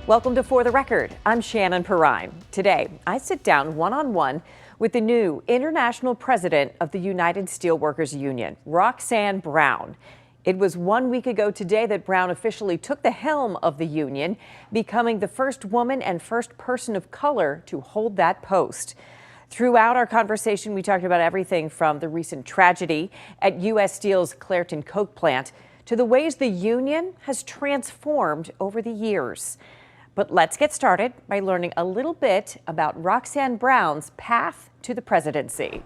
Welcome to For the Record. I'm Shannon Perrine. Today, I sit down one-on-one with the new international president of the United Steelworkers Union, Roxanne Brown. It was 1 week ago today that Brown officially took the helm of the union, becoming the first woman and first person of color to hold that post. Throughout our conversation, we talked about everything from the recent tragedy at U.S. Steel's Clairton Coke plant to the ways the union has transformed over the years. But let's get started by learning a little bit about Roxanne Brown's path to the presidency.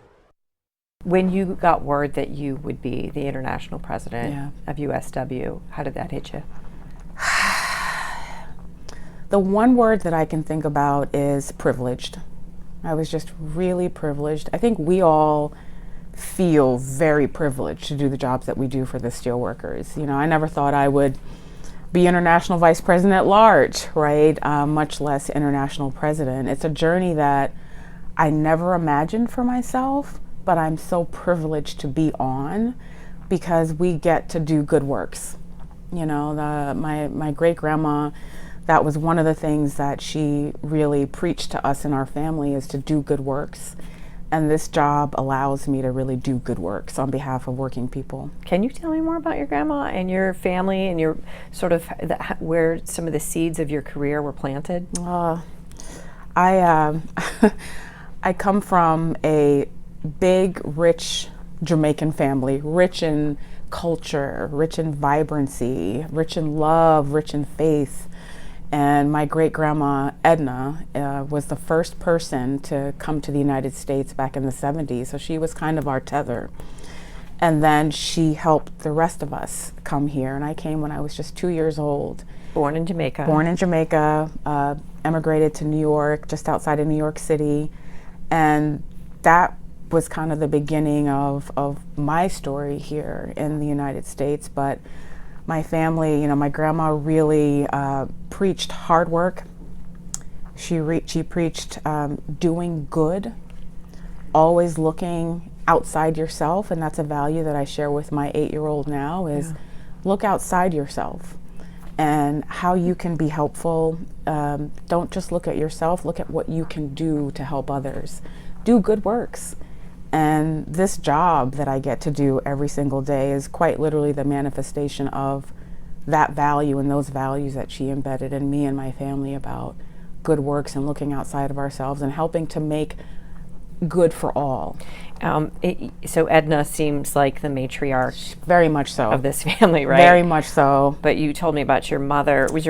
When you got word that you would be the international president of USW, how did that hit you? The one word that I can think about is privileged. I was just really privileged. I think we all feel very privileged to do the jobs that we do for the steelworkers. You know, I never thought I would be international vice president at large, right? Much less international president. It's a journey that I never imagined for myself, but I'm so privileged to be on because we get to do good works. You know, my great grandma, that was one of the things that she really preached to us in our family, is to do good works. And this job allows me to really do good works on behalf of working people. Can you tell me more about your grandma and your family and your sort of where some of the seeds of your career were planted? I come from a big, rich Jamaican family, rich in culture, rich in vibrancy, rich in love, rich in faith. And my great-grandma, Edna, was the first person to come to the United States back in the 70s, so she was kind of our tether. And then she helped the rest of us come here, and I came when I was just 2 years old. Born in Jamaica. Born in Jamaica, emigrated to New York, just outside of New York City, and that was kind of the beginning of my story here in the United States. But my family, you know, my grandma really preached hard work. She preached doing good, always looking outside yourself, and that's a value that I share with my 8-year-old now, is look outside yourself and how you can be helpful. Don't just look at yourself, look at what you can do to help others. Do good works. And this job that I get to do every single day is quite literally the manifestation of that value and those values that she embedded in me and my family about good works and looking outside of ourselves and helping to make good for all. So Edna seems like the matriarch. Very much so. Of this family, right? Very much so. But you told me about your mother. Is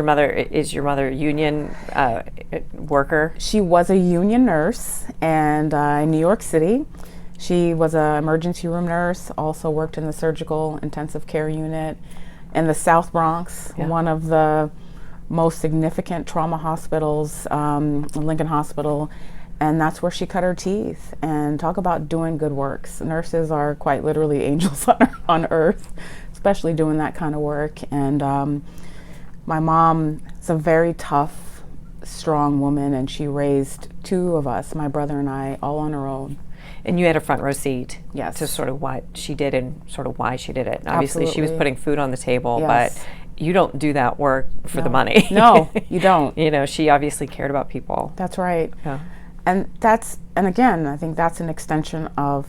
your mother a union worker? She was a union nurse, and in New York City. She was an emergency room nurse, also worked in the surgical intensive care unit in the South Bronx, one of the most significant trauma hospitals, Lincoln Hospital, and that's where she cut her teeth. And talk about doing good works. Nurses are quite literally angels on earth, especially doing that kind of work. And my mom is a very tough, strong woman, and she raised 2 of us, my brother and I, all on her own. And you had a front row seat to sort of what she did and sort of why she did it. Obviously, she was putting food on the table, but you don't do that work for the money. No, you don't. You know, she obviously cared about people. That's right. Yeah. And again, I think that's an extension of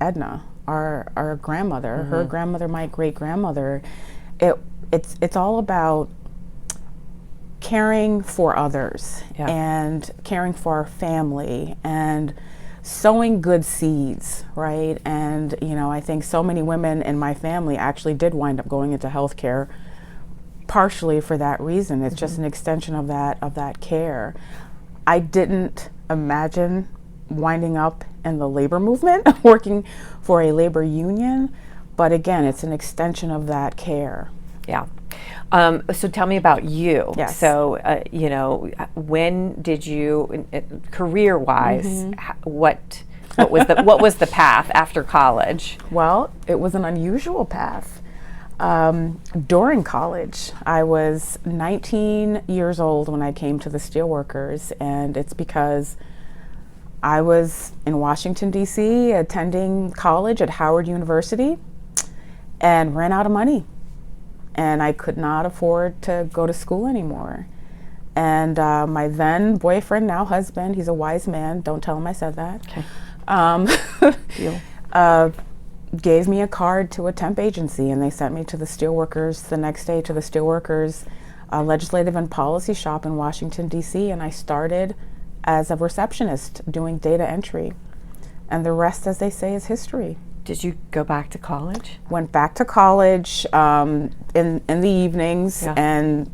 Edna, our grandmother, her grandmother, my great grandmother. It's all about caring for others and caring for our family and sowing good seeds, right? And you know, I think so many women in my family actually did wind up going into healthcare, partially for that reason. It's just an extension of that care. I didn't imagine winding up in the labor movement, working for a labor union, but again, it's an extension of that care. Yeah. So tell me about you. Yes. So, you know, when did you, career-wise, what was the path after college? Well, it was an unusual path. During college, I was 19 years old when I came to the Steelworkers, and it's because I was in Washington, D.C., attending college at Howard University, and ran out of money. And I could not afford to go to school anymore. And my then boyfriend, now husband, he's a wise man, don't tell him I said that, Okay. Deal. Gave me a card to a temp agency, and they sent me to the Steelworkers the next day to the Steelworkers Legislative and Policy Shop in Washington, D.C., and I started as a receptionist doing data entry. And the rest, as they say, is history. Did you go back to college? Went back to college in the evenings, Yeah. and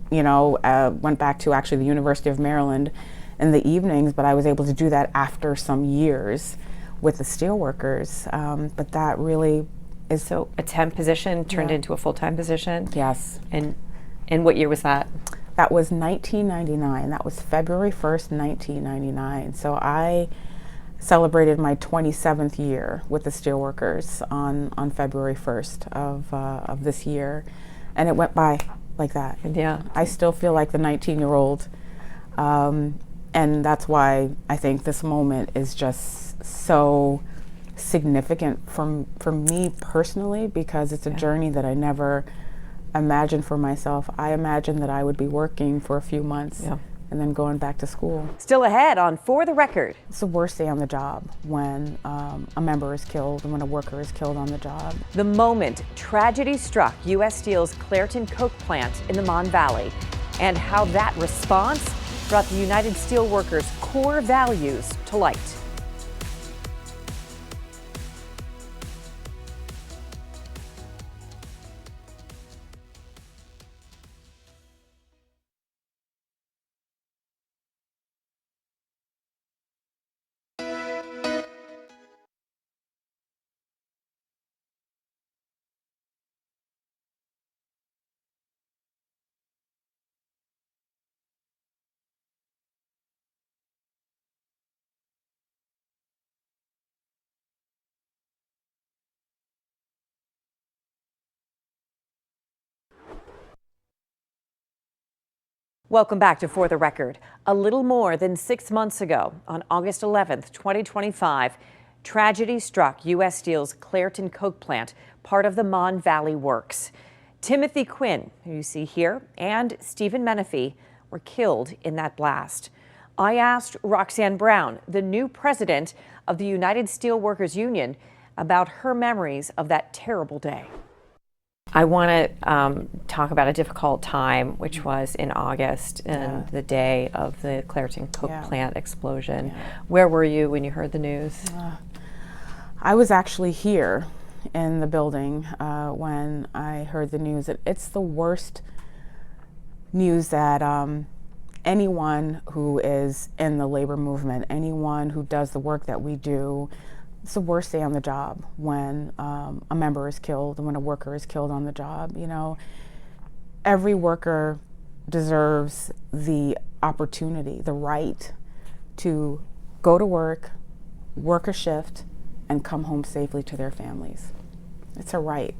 went back to actually the University of Maryland in the evenings. But I was able to do that after some years with the Steelworkers. But that really is So a temp position turned Yeah. into a full-time position? yes. And what year was that? That was 1999. That was February 1st, 1999. So I celebrated my 27th year with the Steelworkers on February 1st of this year, and it went by like that. Yeah. I still feel like the 19-year-old, and that's why I think this moment is just so significant for me personally, because it's a journey that I never imagined for myself. I imagined that I would be working for a few months Yeah. and then going back to school. Still ahead on For the Record. It's the worst day on the job when a member is killed and when a worker is killed on the job. The moment tragedy struck U.S. Steel's Clairton Coke plant in the Mon Valley, and how that response brought the United Steelworkers' core values to light. Welcome back to For the Record. A little more than 6 months ago, on August 11th, 2025, tragedy struck U.S. Steel's Clairton Coke plant, part of the Mon Valley Works. Timothy Quinn, who you see here, and Stephen Menefee were killed in that blast. I asked Roxanne Brown, the new president of the United Steelworkers Union, about her memories of that terrible day. I want to talk about a difficult time, which was in August and the day of the Clairton Coke plant explosion. Where were you when you heard the news? I was actually here in the building when I heard the news. It's the worst news that anyone who is in the labor movement, anyone who does the work that we do, it's the worst day on the job when a member is killed and when a worker is killed on the job. You know, every worker deserves the opportunity, the right to go to work a shift, and come home safely to their families. It's a right.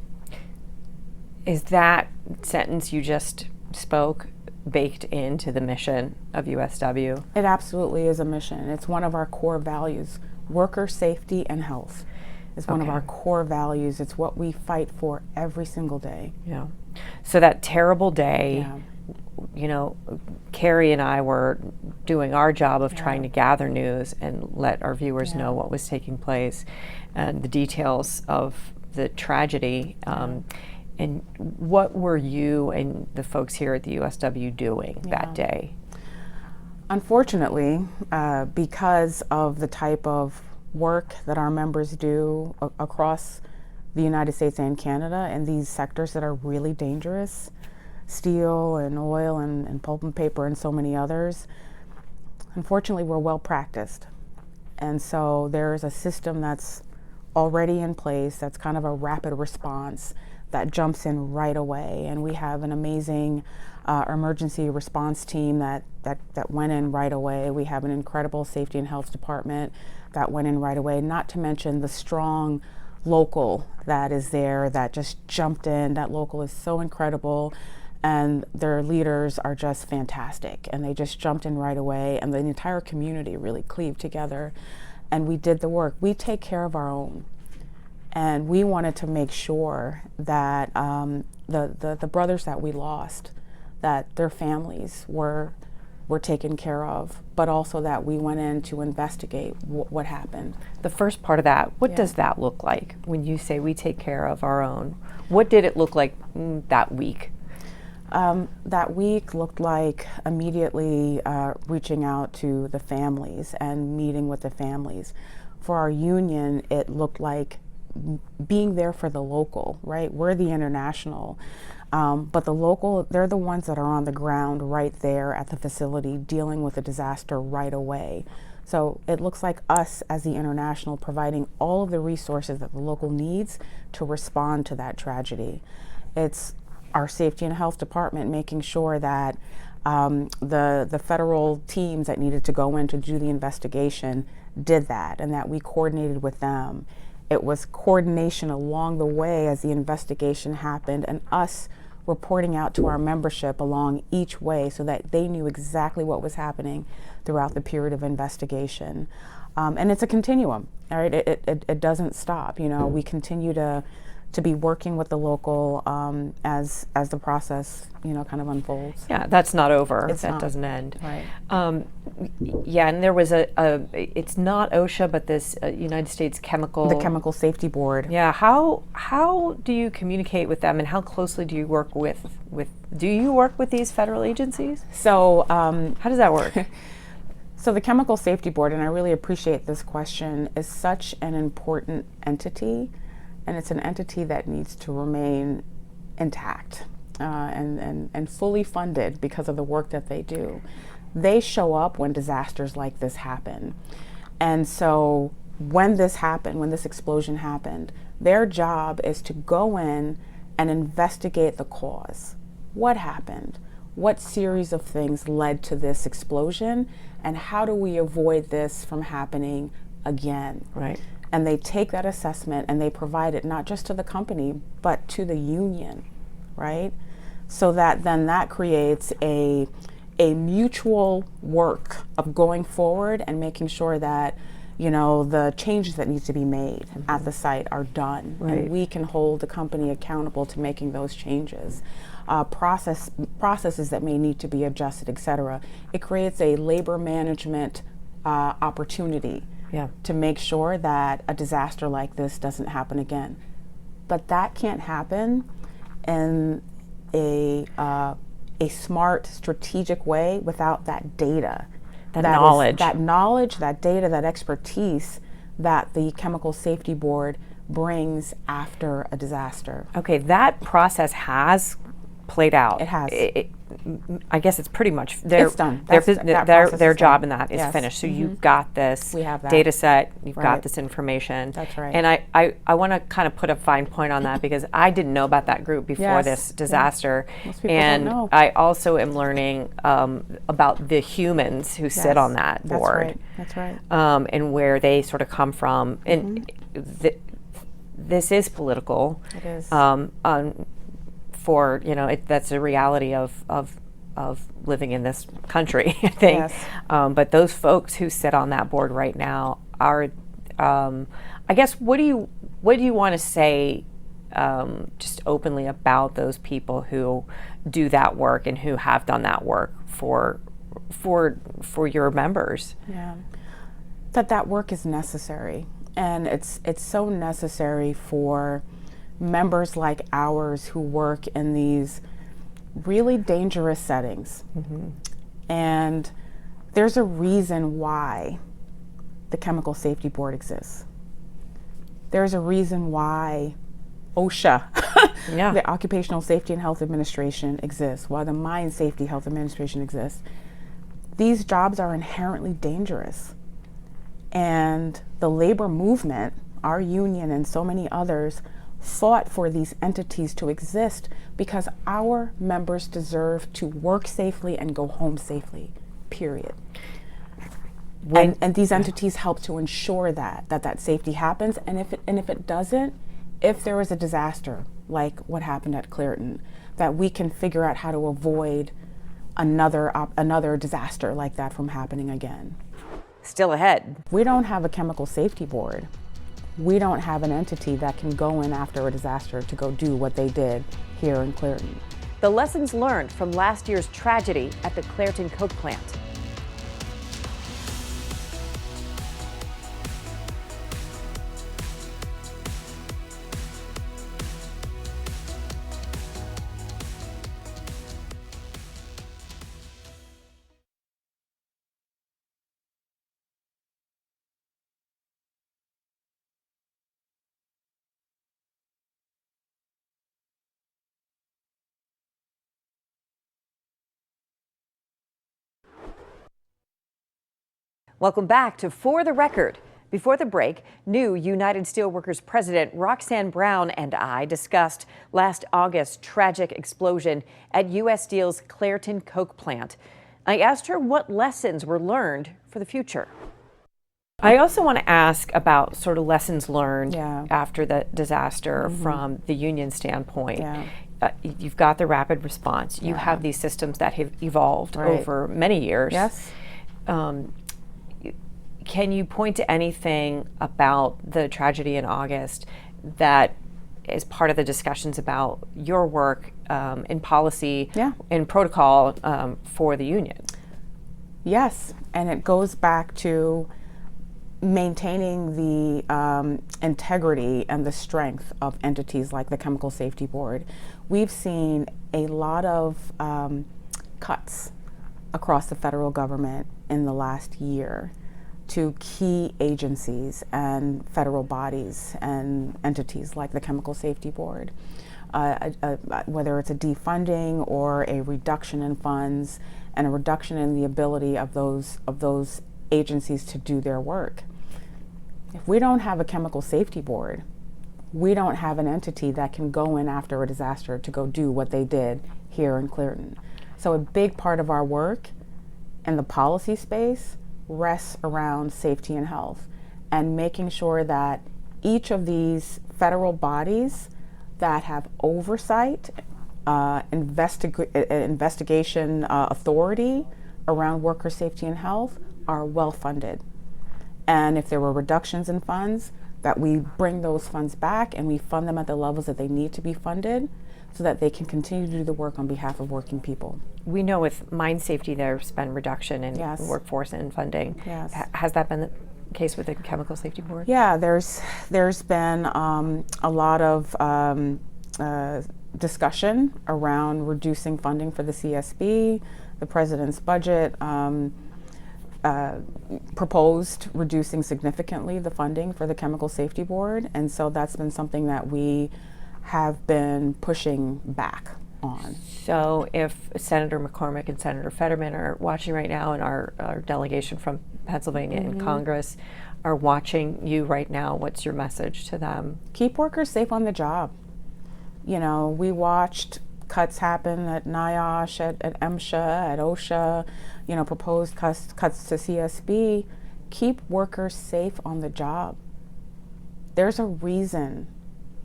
Is that sentence you just spoke baked into the mission of USW? It absolutely is a mission. It's one of our core values. Worker safety and health is one of our core values. It's what we fight for every single day. Yeah. So that terrible day, you know, Carrie and I were doing our job of trying to gather news and let our viewers know what was taking place and the details of the tragedy. And what were you and the folks here at the USW doing that day? Unfortunately, because of the type of work that our members do across the United States and Canada in these sectors that are really dangerous, steel and oil and pulp and paper and so many others, unfortunately we're well practiced. And so there's a system that's already in place that's kind of a rapid response that jumps in right away. And we have an amazing emergency response team that went in right away. We have an incredible safety and health department that went in right away, not to mention the strong local that is there that just jumped in. That local is so incredible, and their leaders are just fantastic, and they just jumped in right away, and the entire community really cleaved together, and we did the work. We take care of our own, and we wanted to make sure that the brothers that we lost, that their families were were taken care of, but also that we went in to investigate what happened. The first part of that, what Yeah. does that look like when you say we take care of our own? What did it look like that week? That week looked like immediately reaching out to the families and meeting with the families. For our union, it looked like being there for the local, right? We're the international, but the local, they're the ones that are on the ground right there at the facility dealing with the disaster right away. So it looks like us as the international providing all of the resources that the local needs to respond to that tragedy. It's our safety and health department making sure that the federal teams that needed to go in to do the investigation did that, and that we coordinated with them. It was coordination along the way as the investigation happened, and us reporting out to our membership along each way so that they knew exactly what was happening throughout the period of investigation. And it's a continuum, all right? It doesn't stop. You know, we continue to be working with the local as the process, you know, kind of unfolds. Yeah, that's not over. It's that not. doesn't end. Right. Yeah, and there was it's not OSHA, but this United States Chemical. The Chemical Safety Board. Yeah, how do you communicate with them, and how closely do you work with do you work with these federal agencies? So How does that work? So the Chemical Safety Board, and I really appreciate this question, is such an important entity, and it's an entity that needs to remain intact and fully funded because of the work that they do. They show up when disasters like this happen. And so when this happened, when this explosion happened, their job is to go in and investigate the cause. What happened? What series of things led to this explosion? And how do we avoid this from happening again? Right. And they take that assessment and they provide it not just to the company, but to the union, right? So that then that creates a mutual work of going forward and making sure that, you know, the changes that need to be made at the site are done. Right. And we can hold the company accountable to making those changes. Processes that may need to be adjusted, et cetera. It creates a labor management opportunity to make sure that a disaster like this doesn't happen again. But that can't happen in a smart, strategic way without that data. That knowledge. That knowledge, that data, that expertise that the Chemical Safety Board brings after a disaster. Okay, that process has played out. It has. I guess it's pretty much It's done. That process their is job done. in that is Yes. finished. So you've got this We have that. data set, you've got Right. this information. That's right. And I want to kind of put a fine point on that because I didn't know about that group before Yes. this disaster. Most people and don't know. I also am learning about the humans who sit Yes. on that board. That's right. And where they sort of come from. And this is political. It is. For that's a reality of living in this country, I think. Yes. But those folks who sit on that board right now are, I guess, what do you want to say, just openly about those people who do that work and who have done that work for your members? Yeah, that work is necessary, and it's so necessary for members like ours who work in these really dangerous settings. And there's a reason why the Chemical Safety Board exists. There's a reason why OSHA, Yeah. the Occupational Safety and Health Administration exists, why the Mine Safety Health Administration exists. These jobs are inherently dangerous. And the labor movement, our union and so many others, fought for these entities to exist because our members deserve to work safely and go home safely, period. And these entities help to ensure that safety happens. And if it doesn't, if there is a disaster like what happened at Clairton, that we can figure out how to avoid another disaster like that from happening again. Still ahead. We don't have a Chemical Safety Board. We don't have an entity that can go in after a disaster to go do what they did here in Clairton. the lessons learned from last year's tragedy at the Clairton Coke plant. Welcome back to For the Record. Before the break, new United Steelworkers President Roxanne Brown and I discussed last August's tragic explosion at U.S. Steel's Clairton Coke plant. I asked her what lessons were learned for the future. I also want to ask about sort of lessons learned after the disaster from the union standpoint. You've got the rapid response. You have these systems that have evolved over many years. Yes. Can you point to anything about the tragedy in August that is part of the discussions about your work in policy and protocol for the union? Yes, and it goes back to maintaining the integrity and the strength of entities like the Chemical Safety Board. We've seen a lot of cuts across the federal government in the last year to key agencies and federal bodies and entities like the Chemical Safety Board, whether it's a defunding or a reduction in funds and a reduction in the ability of those agencies to do their work. If we don't have a Chemical Safety Board, we don't have an entity that can go in after a disaster to go do what they did here in Clairton. So a big part of our work in the policy space rests around safety and health and making sure that each of these federal bodies that have oversight, investigation authority around worker safety and health are well funded. And if there were reductions in funds, that we bring those funds back and we fund them at the levels that they need to be funded so that they can continue to do the work on behalf of working people. We know with mine safety there's been reduction in workforce and funding. Yes. Has that been the case with the Chemical Safety Board? Yeah, there's been a lot of discussion around reducing funding for the CSB. The president's budget proposed reducing significantly the funding for the Chemical Safety Board, and so that's been something that we have been pushing back on. So if Senator McCormick and Senator Fetterman are watching right now, and our delegation from Pennsylvania in Congress are watching you right now, what's your message to them? Keep workers safe on the job. You know, we watched cuts happen at NIOSH, at MSHA, at OSHA, you know, proposed cuts to CSB. Keep workers safe on the job. There's a reason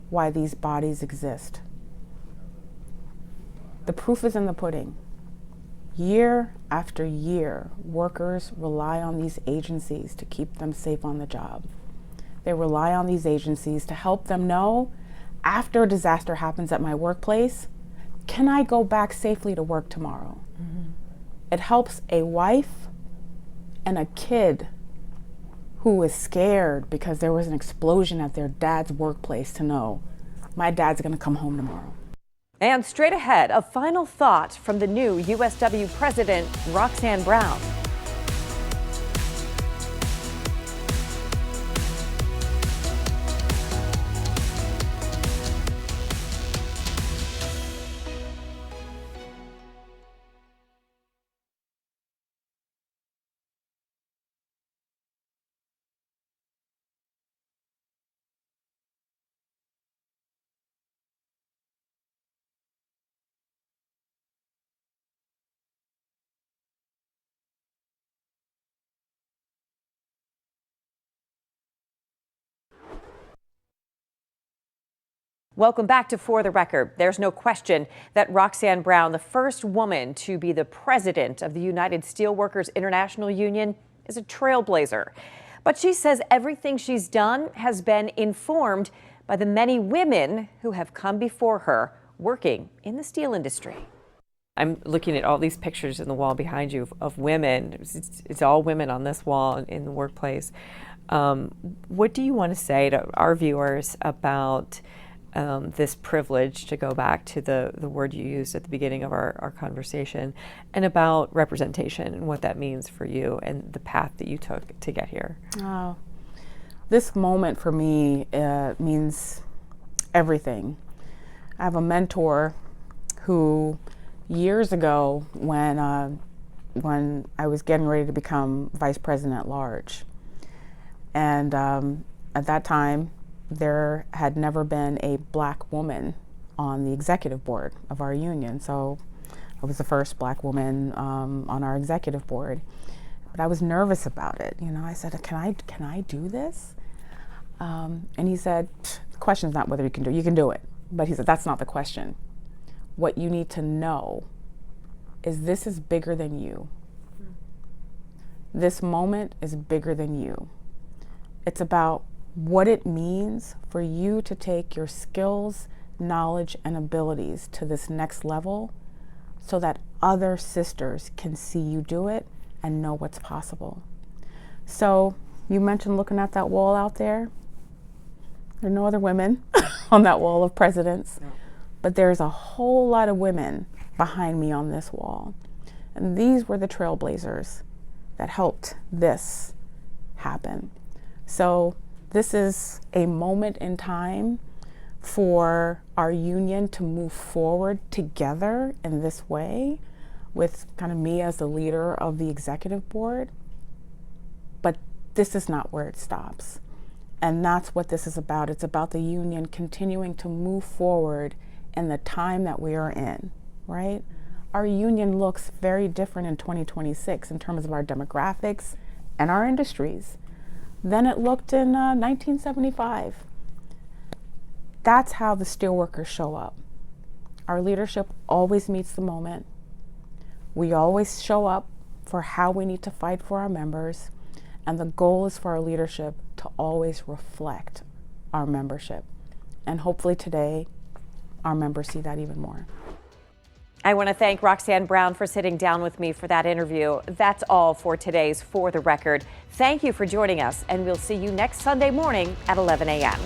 why these bodies exist. The proof is in the pudding. Year after year, workers rely on these agencies to keep them safe on the job. They rely on these agencies to help them know, after a disaster happens at my workplace, can I go back safely to work tomorrow? It helps a wife and a kid who is scared because there was an explosion at their dad's workplace to know, my dad's gonna come home tomorrow. And straight ahead, a final thought from the new USW President, Roxanne Brown. Welcome back to For the Record. There's no question that Roxanne Brown, the first woman to be the president of the United Steelworkers International Union, is a trailblazer. But she says everything she's done has been informed by the many women who have come before her working in the steel industry. I'm looking at all these pictures in the wall behind you of women. It's all women on this wall in the workplace. What do you want to say to our viewers about this privilege, to go back to the word you used at the beginning of our conversation, and about representation and what that means for you and the path that you took to get here? Oh, this moment for me means everything. I have a mentor who years ago, when I was getting ready to become vice president at large, and at that time there had never been a black woman on the executive board of our union. So I was the first black woman on our executive board, but I was nervous about it. You know, I said, can I do this? And he said, the question's not whether you can do it, you can do it. But he said, that's not the question. What you need to know is this is bigger than you. This moment is bigger than you. It's about what it means for you to take your skills, knowledge, and abilities to this next level so that other sisters can see you do it and know what's possible. So you mentioned looking at that wall out there. There are no other women on that wall of presidents. No. But there's a whole lot of women behind me on this wall. And these were the trailblazers that helped this happen. So this is a moment in time for our union to move forward together in this way, with kind of me as the leader of the executive board. But this is not where it stops. And that's what this is about. It's about the union continuing to move forward in the time that we are in, right? Our union looks very different in 2026 in terms of our demographics and our industries than it looked in 1975. That's how the steelworkers show up. Our leadership always meets the moment. We always show up for how we need to fight for our members, and the goal is for our leadership to always reflect our membership. And hopefully today, our members see that even more. I want to thank Roxanne Brown for sitting down with me for that interview. That's all for today's For the Record. Thank you for joining us, and we'll see you next Sunday morning at 11 a.m.